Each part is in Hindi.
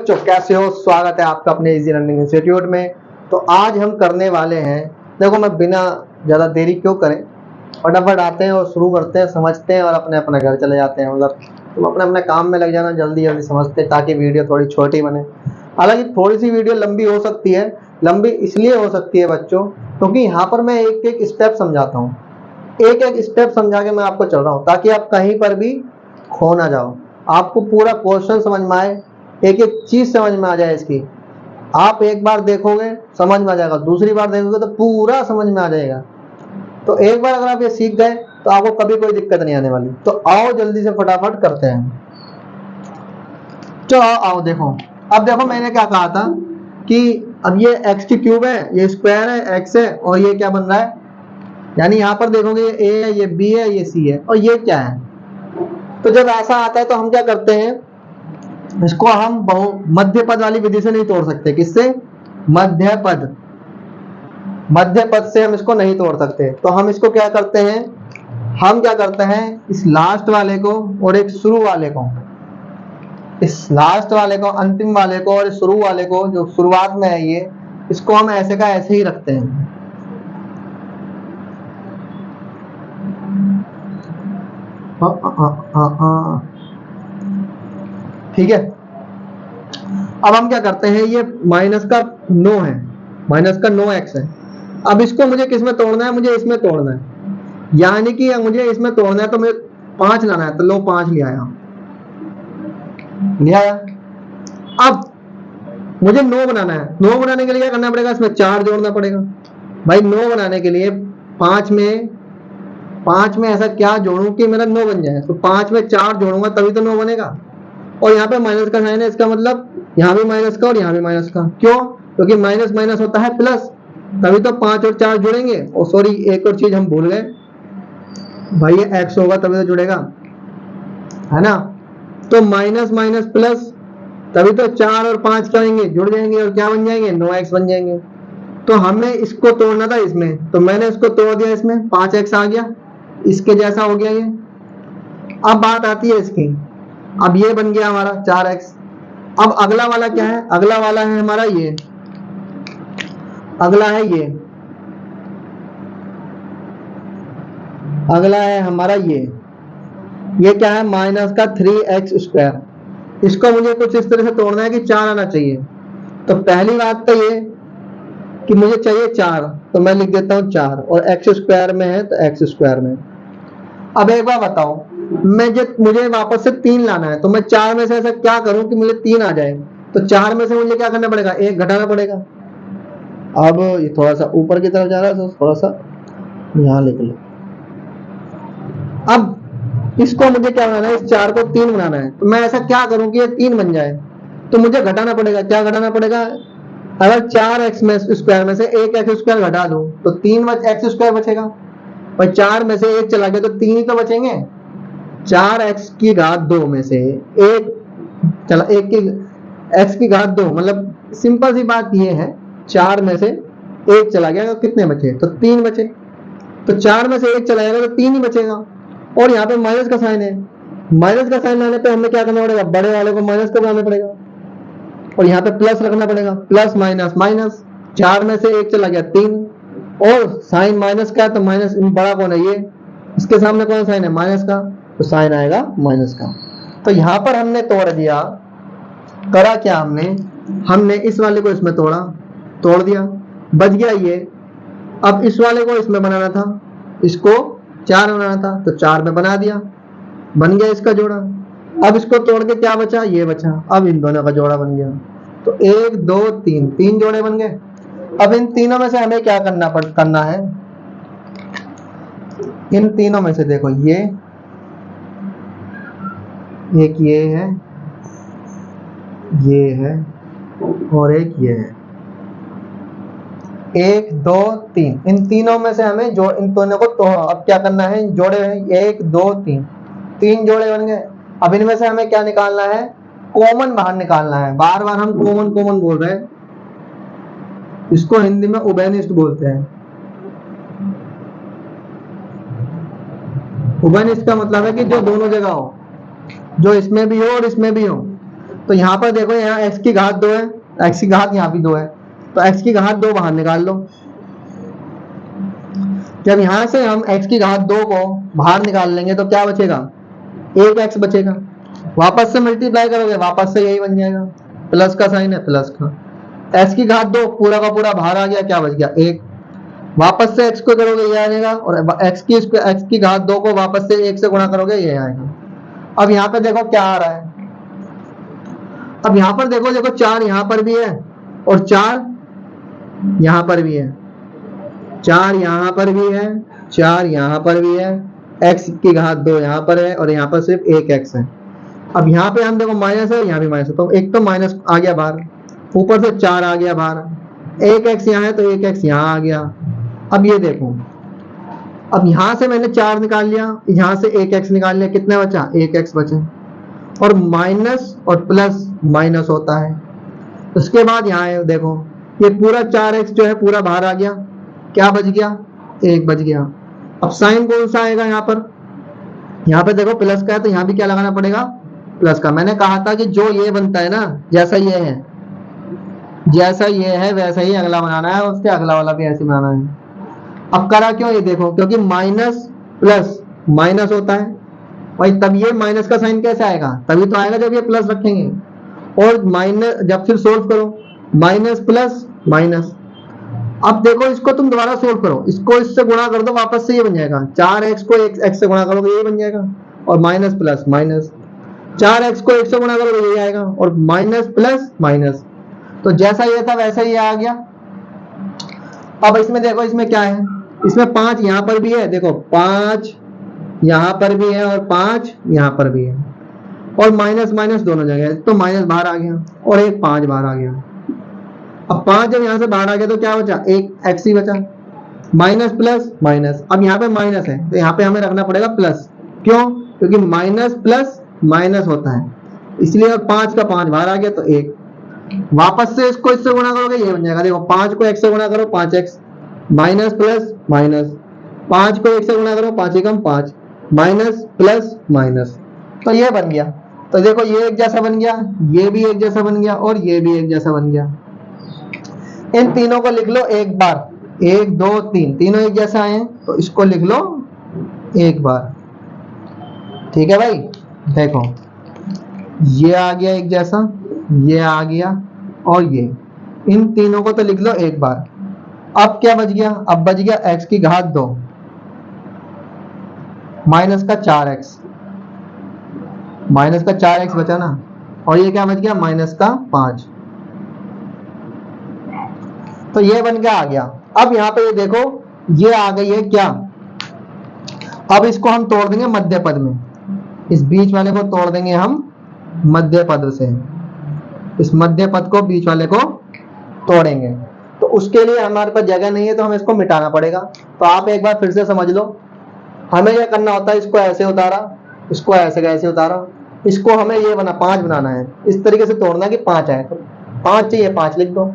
बच्चों, कैसे हो? स्वागत है आपका अपने इजी लर्निंग इंस्टीट्यूट में। तो आज हम करने वाले हैं, देखो मैं बिना ज़्यादा देरी क्यों करें, फटाफट आते हैं और शुरू करते हैं, समझते हैं और अपने अपने घर चले जाते हैं। मतलब तुम अपने अपने काम में लग जाना, जल्दी जल्दी समझते हैं ताकि वीडियो थोड़ी छोटी बने। हालांकि थोड़ी सी वीडियो लंबी हो सकती है, लंबी इसलिए हो सकती है बच्चों क्योंकि यहाँ पर मैं एक एक स्टेप समझाता हूँ, एक एक स्टेप समझा के मैं आपको चल रहा हूँ ताकि आप कहीं पर भी खो ना जाओ, आपको पूरा क्वेश्चन समझ में आए, एक एक चीज समझ में आ जाए इसकी। आप एक बार देखोगे समझ में आ जाएगा, दूसरी बार देखोगे तो पूरा समझ में आ जाएगा। तो एक बार अगर आप ये सीख गए तो आपको कभी कोई दिक्कत नहीं आने वाली। तो आओ जल्दी से फटाफट करते हैं। तो आओ देखो, अब देखो मैंने क्या कहा था कि अब ये एक्स की क्यूब है, ये स्क्वायर है, एक्स है, और ये क्या बन रहा है, यानी यहाँ पर देखोगे ये ए है, ये बी है, ये सी है, और ये क्या है। तो जब ऐसा आता है तो हम क्या करते हैं, इसको हम मध्य पद वाली विधि से नहीं तोड़ सकते। किससे? मध्य पद, मध्य पद से हम इसको नहीं तोड़ सकते। तो हम इसको क्या करते हैं, हम क्या करते हैं, इस लास्ट वाले को और एक शुरू वाले को, इस लास्ट वाले को, अंतिम वाले को और इस शुरू वाले को, जो शुरुआत में है ये, इसको हम ऐसे का ऐसे ही रखते हैं। ठीक है। अब हम क्या करते हैं, ये माइनस का 9 है, माइनस का 9x है। अब इसको मुझे किस में तोड़ना है, मुझे इसमें तोड़ना है, यानी कि मुझे इसमें तोड़ना है तो मुझे 5 लाना है। तो लो 5 ले आया, ले आया। अब मुझे 9 बनाना है, 9 बनाने के लिए क्या करना पड़ेगा, इसमें 4 जोड़ना पड़ेगा। भाई 9 बनाने के लिए 5 में ऐसा क्या जोड़ूं कि मेरा 9 बन जाए। तो 5 में 4 जोड़ूंगा तभी तो 9 बनेगा। और यहाँ पे माइनस का साइन है, इसका मतलब यहाँ भी माइनस का और यहाँ भी माइनस का। क्यों? क्योंकि माइनस माइनस होता है प्लस, तभी तो 5 और 4 जुड़ेंगे। और सॉरी, एक और चीज हम भूल गए भाई, ये एक्स होगा तभी तो जुड़ेगा, है ना। तो माइनस माइनस प्लस, तभी तो 4 और 5 क्या होंगे, जुड़ जाएंगे और क्या बन जाएंगे, 9x बन जाएंगे। तो हमें इसको तोड़ना था इसमें, तो मैंने इसको तोड़ दिया, इसमें 5x आ गया, इसके जैसा हो गया ये। अब बात आती है इसकी, अब ये बन गया हमारा 4x। अब अगला वाला क्या है, अगला वाला है हमारा ये, अगला है ये, अगला है हमारा ये क्या है, माइनस का 3x स्क्वायर। इसको मुझे कुछ इस तरह से तोड़ना है कि 4 आना चाहिए। तो पहली बात तो ये कि मुझे चाहिए 4, तो मैं लिख देता हूं 4, और एक्स स्क्वायर में है तो एक्स स्क्वायर में। अब एक बार बताओ, मुझे वापस से 3 लाना है, तो मैं 4 में से ऐसा क्या करूं कि मुझे 3 आ जाए। तो 4 में से मुझे क्या करना पड़ेगा, 1 घटाना पड़ेगा। अब ये थोड़ा सा ऊपर की तरफ जा रहा है, तो थोड़ा सा यहां लिख लो। अब इसको मुझे क्या बनाना है, इस 4 को 3 बनाना है। तो मैं ऐसा क्या करूं कि ये 3 बन जाए। तो मुझे घटाना पड़ेगा, क्या घटाना पड़ेगा, अगर 4x में स्क्वायर में से 1x स्क्वायर घटा दो तो 3x स्क्वायर बचेगा। और 4 में से 1 चला गया तो 3 ही तो बचेंगे। 4x की घात 2 में से 1 चला, 1 की x की घात 2, मतलब सिंपल सी बात ये है, 4 में से 1 चला गया तो कितने बचे, तो 3 बचे। तो 4 में से 1 चला जाएगा तो 3 ही बचेगा। और यहाँ पे माइनस का साइन है, माइनस का साइन आने पे हमें क्या करना पड़ेगा, बड़े वाले को माइनस का बनाना पड़ेगा, और यहाँ पे प्लस रखना पड़ेगा, प्लस माइनस माइनस। 4 में से 1 चला गया 3, और साइन माइनस का है तो माइनस, बड़ा कौन है ये, इसके सामने कौन साइन है, माइनस का, तो साइन आएगा माइनस का। तो यहाँ पर हमने तोड़ दिया, करा क्या हमने इस वाले को इसमें तोड़ दिया, बच गया ये। अब इस वाले को इसमें बनाना था, इसको 4 बनाना था, तो 4 में बना दिया, बन गया इसका जोड़ा। अब इसको तोड़ के क्या बचा, ये बचा। अब इन दोनों का जोड़ा बन गया, तो 1 2 3, 3 जोड़े बन गए। अब इन तीनों में से हमें क्या करना है, इन तीनों में से देखो, ये एक ये है और एक ये है, 1 2 3, इन तीनों में से हमें जो इन दोनों को तो अब क्या करना है, जोड़े हैं 1 2 3, 3 जोड़े बन गए। अब इनमें से हमें क्या निकालना है, कॉमन बाहर निकालना है। बार बार हम कॉमन बोल रहे हैं, इसको हिंदी में उभयनिष्ठ बोलते हैं। उभयनिष्ठ का मतलब है कि जो दोनों जगह हो, जो इसमें भी हो और इसमें भी हो। तो यहाँ पर देखो, यहाँ x की घात 2 है, x की घात यहाँ भी 2 है, तो x की घात 2 बाहर निकाल लो। जब यहाँ से हम x की घात 2 को बाहर निकाल लेंगे तो क्या बचेगा, 1x बचेगा। वापस से मल्टीप्लाई करोगे, वापस से यही बन जाएगा, प्लस का साइन है, प्लस का। x की घात 2 पूरा का पूरा बाहर आ गया, क्या बच गया, 1। वापस से x को करोगे ये आएगा, और x की घात 2 को वापस से 1 से गुणा करोगे ये आएगा। अब यहाँ पे देखो क्या आ रहा है, अब यहाँ पर देखो, 4 यहाँ पर भी है और 4 यहाँ पर भी है, 4 यहाँ पर भी है, 4 यहाँ पर भी है, x की घात 2 यहाँ पर है और यहाँ पर सिर्फ 1x है। अब यहाँ पे हम देखो माइनस है, यहाँ भी माइनस है, तो एक तो माइनस आ गया बाहर, ऊपर से 4 आ गया बाहर, 1x यहाँ है तो 1x यहाँ आ गया। अब ये देखो, अब यहाँ से मैंने 4 निकाल लिया, यहाँ से 1x निकाल लिया, कितने बचा, 1x बचे। और माइनस और प्लस माइनस होता है। उसके बाद यहाँ है देखो, ये पूरा 4x जो है पूरा बाहर आ गया, क्या बच गया, 1 बच गया। अब साइन कौन सा आएगा यहाँ पर, यहाँ पे देखो प्लस का है तो यहाँ भी क्या लगाना पड़ेगा, प्लस का। मैंने कहा था कि जो ये बनता है ना, जैसा ये है, जैसा ये है वैसा ही अगला बनाना है, उसके अगला वाला भी ऐसे बनाना है। अब करा क्यों, ये देखो, क्योंकि माइनस प्लस माइनस होता है भाई, तब ये माइनस का साइन कैसे आएगा, तभी तो आएगा जब ये प्लस रखेंगे। और माइनस, जब फिर सोल्व करो, माइनस प्लस माइनस। अब देखो इसको तुम दोबारा सोल्व करो, इसको इससे गुणा कर दो, वापस से ये बन जाएगा, 4x को 1x से गुणा करोगे ये बन जाएगा, और माइनस प्लस माइनस, 4x को 1 से गुणा करोगे ये आएगा, और माइनस प्लस माइनस। तो जैसा ये था वैसा ये आ गया। अब इसमें देखो, इसमें क्या है, इसमें 5 यहाँ पर भी है, देखो 5 यहाँ पर भी है और 5 यहाँ पर भी है, और माइनस माइनस दोनों जगह है, तो माइनस बाहर आ गया और एक 5 बाहर आ गया। अब 5 जब यहाँ से बाहर आ गया तो क्या बचा, एक x ही बचा, माइनस प्लस माइनस। अब यहाँ पे माइनस है तो यहाँ पे हमें रखना पड़ेगा प्लस, क्यों, क्योंकि माइनस प्लस माइनस होता है, इसलिए। और 5 का 5 बाहर आ गया तो 1, वापस से इसको इससे गुणा करोगे ये बन जाएगा, देखो 5 को 1 से गुणा करो 5x, माइनस प्लस माइनस, 5 को 1 से गुणा करो 5 एकम 5, माइनस प्लस माइनस, तो ये बन गया। तो देखो ये एक जैसा बन गया, ये भी एक जैसा बन गया, और ये भी एक जैसा बन गया। इन तीनों को लिख लो एक बार, 1 2 3, तीनों एक जैसा आए हैं तो इसको लिख लो एक बार, ठीक है भाई। देखो ये आ गया एक जैसा, ये आ गया, और ये, इन तीनों को तो लिख लो एक बार। अब क्या बच गया, अब बच गया x की घात 2 माइनस का 4x, माइनस का 4x बचा ना, और ये क्या बच गया, माइनस का 5। तो ये बन के आ गया। अब यहाँ पे ये देखो, ये आ गई है क्या, अब इसको हम तोड़ देंगे मध्य पद में, इस बीच वाले को तोड़ देंगे हम मध्य पद से, इस मध्य पद को बीच वाले को तोड़ेंगे। तो उसके लिए हमारे पास जगह नहीं है तो हमें इसको मिटाना पड़ेगा। तो आप एक बार फिर से समझ लो, हमें यह करना होता है, इसको ऐसे उतारा, इसको ऐसे कैसे उतारा, इसको हमें ये 5 बनाना है, इस तरीके से तोड़ना कि 5 आए, तो 5 चाहिए 5 लिख दो।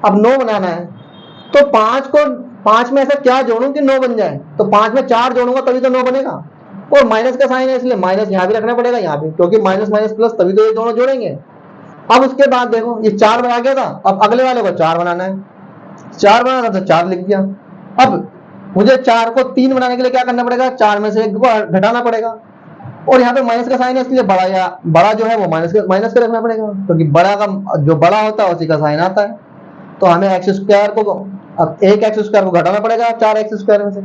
अब 9 बनाना है तो 5 में ऐसा क्या जोड़ूं कि 9 बन जाए, तो 5 में 4 जोड़ूंगा तभी तो 9 बनेगा, और माइनस का साइन है इसलिए माइनस यहाँ भी रखना पड़ेगा, यहाँ भी, क्योंकि माइनस माइनस प्लस तभी तो ये दोनों जोड़ेंगे। अब उसके बाद देखो ये 4 बना गया था, अब अगले वाले को 4 बनाना है, 4 बनाना था तो 4 लिख दिया। अब मुझे 4 को 3 बनाने के लिए क्या करना पड़ेगा, 4 में से 1 को घटाना पड़ेगा, और यहाँ पे माइनस का साइन है इसलिए बड़ा जो है वो माइनस के रखना पड़ेगा, क्योंकि बड़ा का जो बड़ा होता है उसी का साइन आता है। तो हमें एक्स स्क्वायर को, अब एक एक्स स्क्वायर को घटाना पड़ेगा 4x स्क्वायर में से,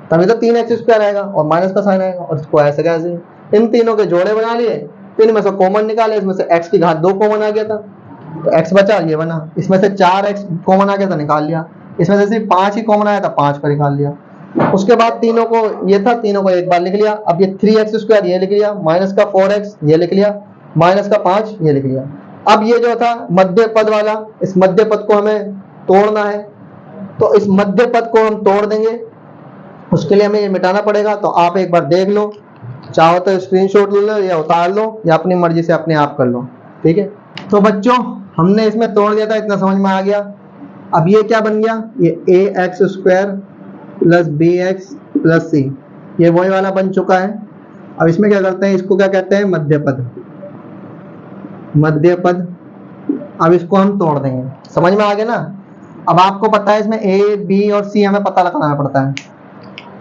तभी तो 3x स्क्वायर आएगा और माइनस का साइन आएगा, और इसको ऐसे कैसे, इन तीनों के जोड़े बना लिए, तीन में से कॉमन निकाले, इसमें से x की घात 2 कॉमन आ गया था तो x बचा, ये बना, इसमें से 4x कॉमन आ गया था निकाल लिया, इसमें से सिर्फ 5 ही कॉमन आया था 5 को निकाल लिया। उसके बाद तीनों को ये था, तीनों को एक बार लिख लिया। अब ये 3x स्क्वायर ये लिख लिया, माइनस का 4x ये लिख लिया, माइनस का 5 ये लिख लिया। अब ये जो था मध्य पद वाला, इस मध्य पद को हमें तोड़ना है, तो इस मध्य पद को हम तोड़ देंगे, उसके लिए हमें ये मिटाना पड़ेगा। तो आप एक बार देख लो, चाहो तो स्क्रीनशॉट ले लो या उतार लो या अपनी मर्जी से अपने आप कर लो, ठीक है। तो बच्चों हमने इसमें तोड़ दिया था, इतना समझ में आ गया। अब ये क्या बन गया, ये ax square plus bx plus c, ये वही वाला बन चुका है। अब इसमें क्या करते हैं, इसको क्या कहते हैं, मध्य पद। मध्य पद। अब इसको हम तोड़ देंगे, समझ में आ गया ना। अब आपको पता है इसमें ए बी और सी हमें पता लगाना पड़ता है,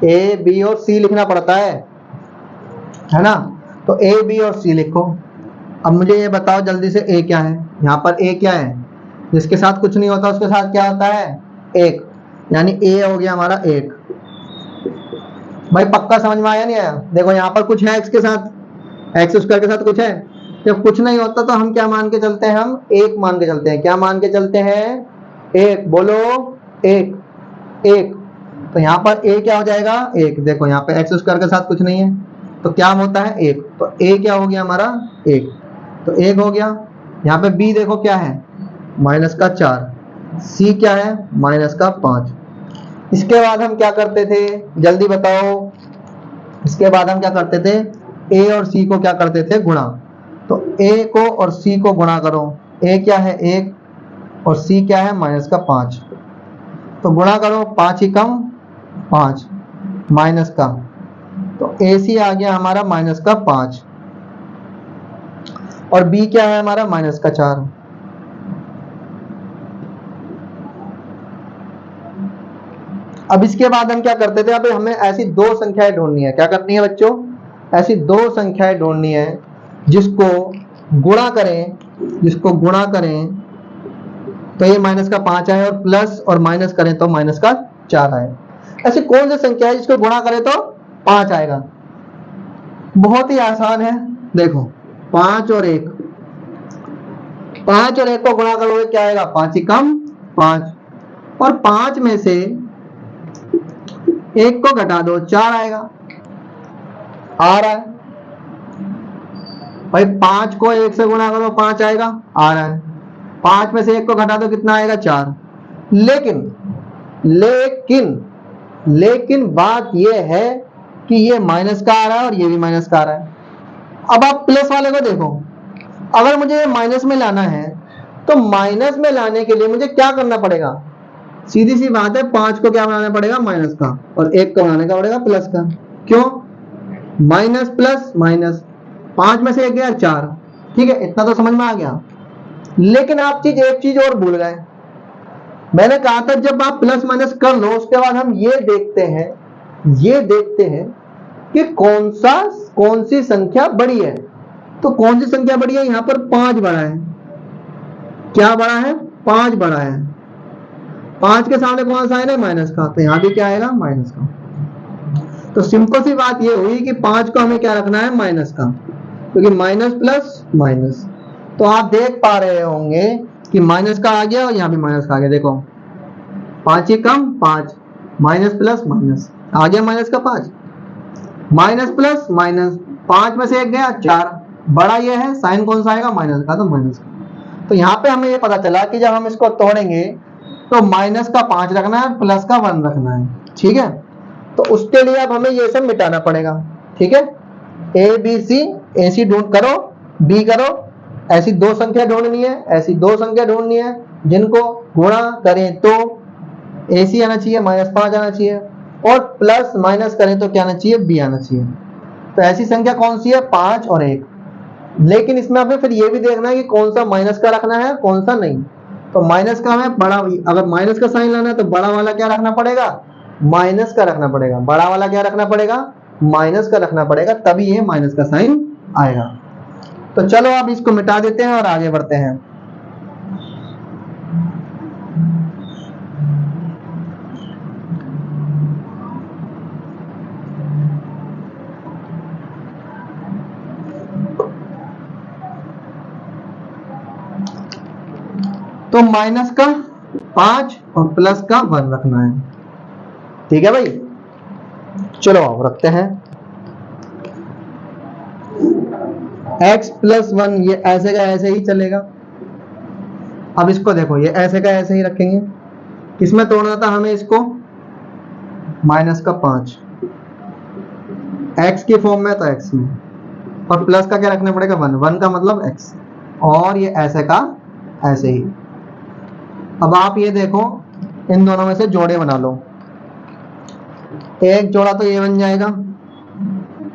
ए बी और सी लिखना पड़ता है ना। तो ए बी और सी लिखो। अब मुझे ये बताओ जल्दी से ए क्या है। यहाँ पर ए क्या है, जिसके साथ कुछ नहीं होता उसके साथ क्या होता है, एक, यानी ए हो गया हमारा एक। भाई पक्का समझ में आया नहीं आया। देखो यहाँ पर कुछ है एक्स के साथ, एक्स स्क्वायर के साथ कुछ है। जब कुछ नहीं होता तो हम क्या मान के चलते हैं, हम एक मान के चलते हैं। क्या मान के चलते हैं, एक। बोलो एक, एक। तो यहाँ पर ए क्या हो जाएगा, एक। देखो यहाँ पे एक्स स्क्वायर के साथ कुछ नहीं है तो क्या होता है, एक। तो ए क्या हो गया हमारा, एक। तो एक हो गया। यहाँ पे बी देखो क्या है, -4। सी क्या है, -5। इसके बाद हम क्या करते थे, जल्दी बताओ। इसके बाद हम क्या करते थे, ए और सी को क्या करते थे, गुणा। तो ए को और सी को गुणा करो। ए क्या है, एक, और सी क्या है, -5। तो गुणा करो, 5 ही कम 5 माइनस का, तो ए सी आ गया हमारा -5, और बी क्या है हमारा -4। अब इसके बाद हम क्या करते थे, अब हमें ऐसी दो संख्याएं ढूंढनी है। क्या करनी है बच्चों, ऐसी दो संख्याएं ढूंढनी है जिसको गुणा करें, जिसको गुणा करें तो ये -5 आए, और प्लस और माइनस करें तो -4 आए। ऐसी कौन सी संख्या है जिसको गुणा करें तो 5 आएगा। बहुत ही आसान है, देखो 5 और 1, 5 और 1 को गुणा करोगे क्या आएगा, 5 ही कम 5, और 5 में से 1 को घटा दो 4 आएगा, आ रहा है भाई। 5 को 1 से गुणा करो 5 आएगा, आ रहा है। 5 में से 1 को घटा दो कितना आएगा, 4। लेकिन लेकिन लेकिन बात यह है कि ये माइनस का आ रहा है और ये भी माइनस का आ रहा है। अब आप प्लस वाले को देखो, अगर मुझे ये माइनस में लाना है तो माइनस में लाने के लिए मुझे क्या करना पड़ेगा, सीधी सी बात है, 5 को क्या बनाना पड़ेगा, माइनस का, और 1 को बनाने का पड़ेगा प्लस का। क्यों, माइनस प्लस माइनस, 5 में से 1 गया 4, ठीक है, इतना तो समझ में आ गया। लेकिन आप एक चीज और भूल गए। मैंने कहा था जब आप प्लस माइनस कर लो उसके बाद हम ये देखते हैं कि कौन सी संख्या बड़ी है। तो कौन सी संख्या बड़ी है, यहाँ पर 5 बड़ा है। क्या बड़ा है, 5 बड़ा है। 5 के सामने कौन सा है, माइनस का, तो यहाँ भी क्या आएगा, माइनस का। तो सिंपल सी बात ये हुई कि 5 को हमें क्या रखना है, माइनस का, क्योंकि माइनस प्लस माइनस। तो आप देख पा रहे होंगे कि माइनस का आ गया और यहाँ भी माइनस का आ गया। देखो 5 ही कम 5, माइनस प्लस माइनस, आ गया माइनस का 5, माइनस प्लस माइनस, 5 में से 1 गया 4, बड़ा ये है, साइन कौन सा आएगा, माइनस का, तो माइनस का। तो यहाँ पे हमें ये पता चला कि जब हम इसको तोड़ेंगे तो माइनस का 5 रखना है, प्लस का 1 रखना है, ठीक है। तो उसके लिए अब हमें ये सब मिटाना पड़ेगा, ठीक है। ए बी सी, ए सी ढूंढ करो, बी करो, ऐसी दो संख्या ढूंढनी है, ऐसी दो संख्या ढूंढनी है जिनको गुणा करें तो ए सी आना चाहिए, -5 आना चाहिए, और प्लस माइनस करें तो क्या आना चाहिए, बी आना चाहिए। तो ऐसी संख्या कौन सी है, 5 और 1। लेकिन इसमें हमें फिर ये भी देखना है कि कौन सा माइनस का रखना है, कौन सा नहीं। तो माइनस का हमें बड़ा, अगर माइनस का साइन लाना है तो बड़ा वाला क्या रखना पड़ेगा, माइनस का रखना पड़ेगा। बड़ा वाला क्या रखना पड़ेगा, माइनस का रखना पड़ेगा, तभी ये माइनस का साइन आएगा। तो चलो अब इसको मिटा देते हैं और आगे बढ़ते हैं। तो माइनस का 5 और प्लस का 1 रखना है, ठीक है भाई। चलो अब रखते हैं x + 1, ये ऐसे का ऐसे ही चलेगा। अब इसको देखो, ये ऐसे का ऐसे ही रखेंगे। किसमें तोड़ना था हमें इसको, -5, x के फॉर्म में तो x में, और प्लस का क्या रखना पड़ेगा, 1 का मतलब x, और ये ऐसे का ऐसे ही। अब आप ये देखो, इन दोनों में से जोड़े बना लो। एक जोड़ा तो ये बन जाएगा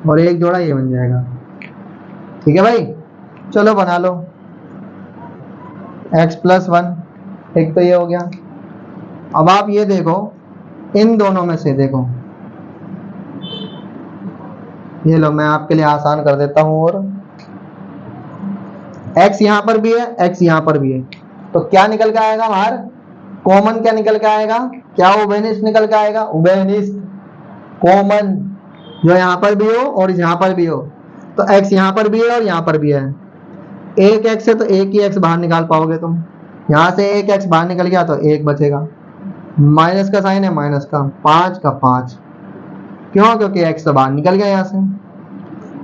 और एक जोड़ा ये बन जाएगा, ठीक है भाई। चलो बना लो। x प्लस 1, एक तो ये हो गया। अब आप ये देखो, इन दोनों में से देखो, ये लो मैं आपके लिए आसान कर देता हूं, और x यहां पर भी है, x यहां पर भी है, तो क्या निकल के आएगा बाहर? कॉमन क्या निकल के आएगा? क्या उभयनिष्ठ निकल के आएगा? उभयनिष्ठ कॉमन, जो यहां पर भी हो और यहां पर भी हो। तो x यहां पर भी है और यहां पर भी है, एक x है तो एक ही x बाहर निकाल पाओगे तुम। यहां से एक x बाहर निकल गया तो एक बचेगा, माइनस का साइन है, माइनस का 5 का 5, क्यों? क्योंकि x तो बाहर निकल गया यहां से।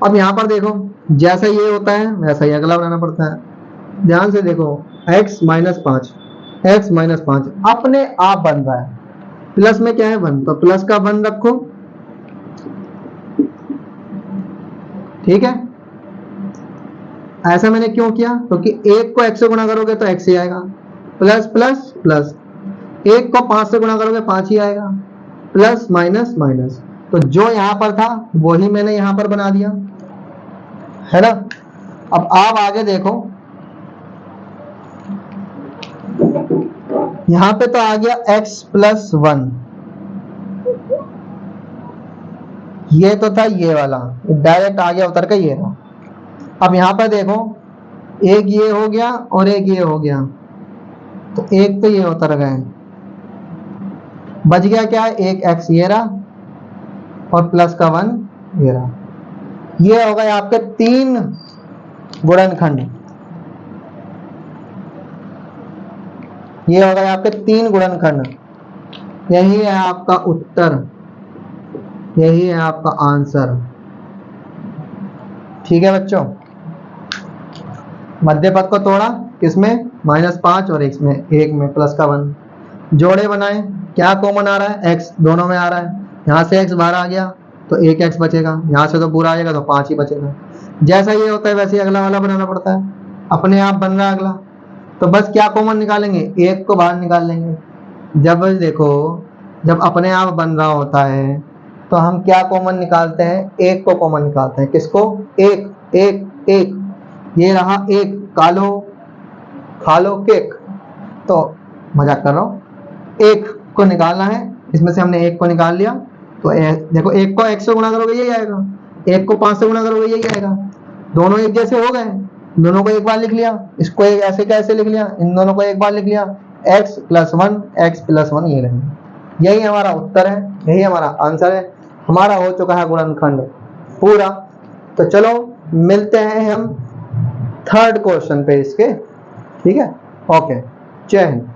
अब यहां पर देखो, जैसा ये होता है वैसा ही अगला बनाना पड़ता है। ध्यान से देखो, x माइनस 5, x माइनस 5 अपने आप बन रहा है, प्लस में क्या है 1, तो प्लस का 1 रखो, ठीक है। ऐसा मैंने क्यों किया? क्योंकि एक को x से गुणा करोगे तो x ही आएगा, प्लस प्लस प्लस, एक को 5 से गुणा करोगे 5 ही आएगा, प्लस माइनस माइनस। तो जो यहां पर था वही मैंने यहां पर बना दिया, है ना। अब आप आगे देखो, यहां पे तो आ गया x प्लस 1, ये तो था ये वाला, डायरेक्ट आ गया उतर के ये रहा। अब यहां पर देखो, एक ये हो गया और एक ये हो गया, तो एक तो ये उतर गए, बच गया क्या? एक x ये रहा और प्लस का 1 ये रहा। ये हो गए आपके 3 गुणनखंड, ये हो गए आपके 3 गुणनखंड। यही है आपका उत्तर, यही है आपका आंसर, ठीक है बच्चों। मध्य पद को तोड़ा किसमें? -5 और एक में प्लस का 1, जोड़े बनाए, क्या कॉमन आ रहा है? x दोनों में आ रहा है, यहां से x बाहर आ गया तो एक x बचेगा, यहां से तो पूरा आ जाएगा तो 5 ही बचेगा। जैसा ये होता है वैसे ही अगला वाला बनाना पड़ता है, अपने आप बन रहा है अगला। तो बस क्या कॉमन निकालेंगे? एक को बाहर निकाल लेंगे। जब देखो, जब अपने आप बन रहा होता है तो हम क्या कॉमन निकालते हैं? एक को कॉमन निकालते हैं। किसको? एक एक एक, ये रहा एक, कालो खालो केक, तो मजाक कर रहा हूं, एक को निकालना है, इसमें से हमने एक को निकाल लिया, तो देखो एक को x से गुणा करोगे यही आएगा, एक को 5 से गुणा करोगे यही आएगा, दोनों एक जैसे हो गए, दोनों को एक बार लिख लिया, इसको एक ऐसे कैसे लिख लिया, इन दोनों को एक बार लिख लिया, x प्लस 1 ये रहेंगे। यही हमारा उत्तर है, यही हमारा आंसर है, हमारा हो चुका है गुणनखंड पूरा। तो चलो मिलते हैं हम 3rd क्वेश्चन पे इसके, ठीक है। ओके, जय हिंद।